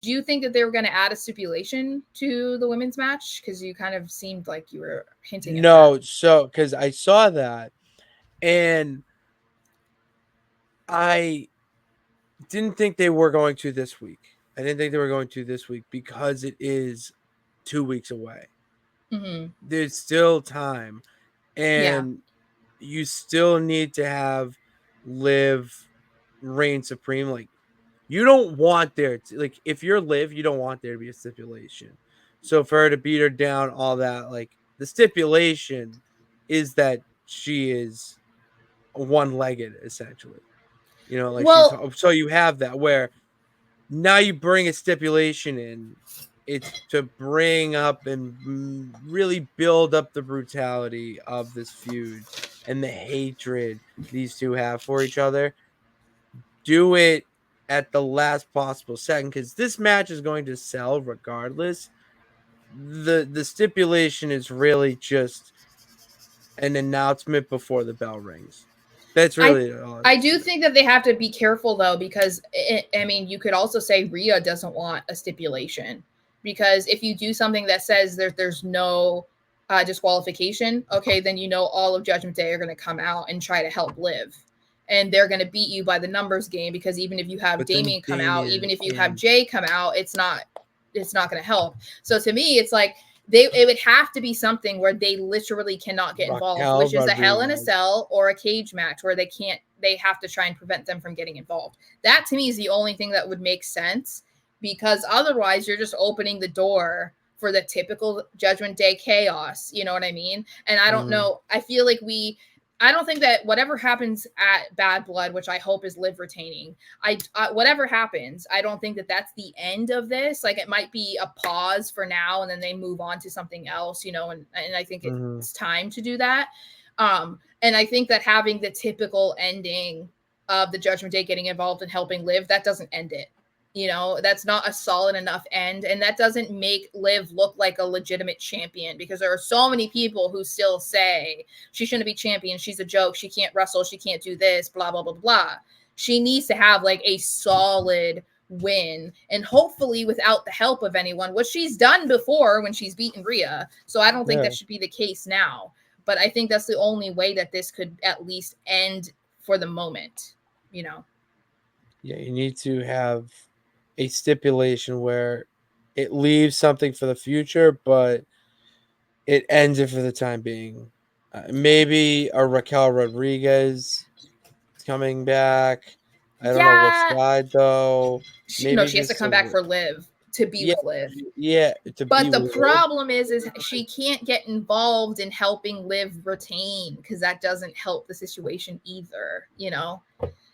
do you think that they were going to add a stipulation to the women's match? Because you kind of seemed like you were hinting at that. No, so because I saw that and I didn't think they were going to this week. I didn't think they were going to this week because it is 2 weeks away. Mm-hmm. There's still time, Yeah. and you still need to have Liv reign supreme. Like, you don't want there to, like, if you're Liv, you don't want there to be a stipulation. So for her to beat her down, all that, like, the stipulation is that she is one-legged essentially. Like, she's, Well, so you have that where now you bring a stipulation in. It's to bring up and really build up the brutality of this feud and the hatred these two have for each other. Do it at the last possible second, because this match is going to sell regardless. The stipulation is really just an announcement before the bell rings. That's I really all it I is do to it. think that they have to be careful though, because I mean, you could also say Rhea doesn't want a stipulation, because if you do something that says there's no disqualification, okay, then all of Judgment Day are going to come out and try to help Liv, and they're going to beat you by the numbers game, because even if you have But then Damien come out, even Damien if you have and Jay come out, it's not going to help. So to me, it's like it would have to be something where they literally cannot get involved, Raquel which is a Hell in a Rodriguez. Cell or a cage match where they have to try and prevent them from getting involved. That to me is the only thing that would make sense, because otherwise you're just opening the door for the typical Judgment Day chaos. You know what I mean? And I don't Mm-hmm. know. I don't think that whatever happens at Bad Blood, which I hope is Liv retaining, whatever happens, I don't think that that's the end of this. Like, it might be a pause for now, and then they move on to something else, and I think Mm-hmm. it's time to do that. And I think that having the typical ending of the Judgment Day getting involved and helping Liv, that doesn't end it. That's not a solid enough end, and that doesn't make Liv look like a legitimate champion, because there are so many people who still say she shouldn't be champion, she's a joke, she can't wrestle, she can't do this, blah blah blah blah. She needs to have like a solid win, and hopefully without the help of anyone, which she's done before when she's beaten Rhea. So I don't think Yeah. that should be the case now. But I think that's the only way that this could at least end for the moment, you know. Yeah, you need to have a stipulation where it leaves something for the future, but it ends it for the time being. Maybe a Raquel Rodriguez coming back. I don't know what Yeah, side though. no, Maybe she has to just come back for Liv to be yeah, with Liv. yeah, to be But the with Liv. problem is she can't get involved in helping Liv retain, because that doesn't help the situation either.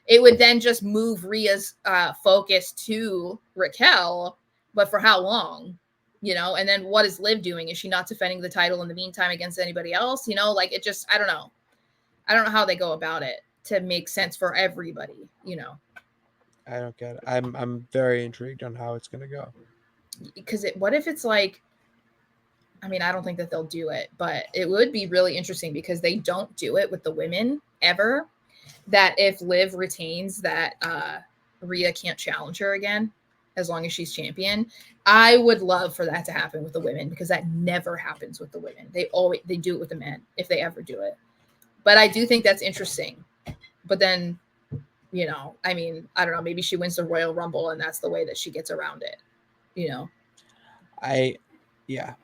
It would then just move Rhea's focus to Raquel, but for how long? And then what is Liv doing? Is she not defending the title in the meantime against anybody else? Like, it just, I don't know. I don't know how they go about it to make sense for everybody. I don't get it. I'm very intrigued on how it's gonna go. Because what if it's like, I mean, I don't think that they'll do it, but it would be really interesting, because they don't do it with the women ever. That if Liv retains, that Rhea can't challenge her again as long as she's champion. I would love for that to happen with the women, because that never happens with the women. They do it with the men if they ever do it. But I do think that's interesting. But then, I mean, I don't know, maybe she wins the Royal Rumble and that's the way that she gets around it. You know. I yeah,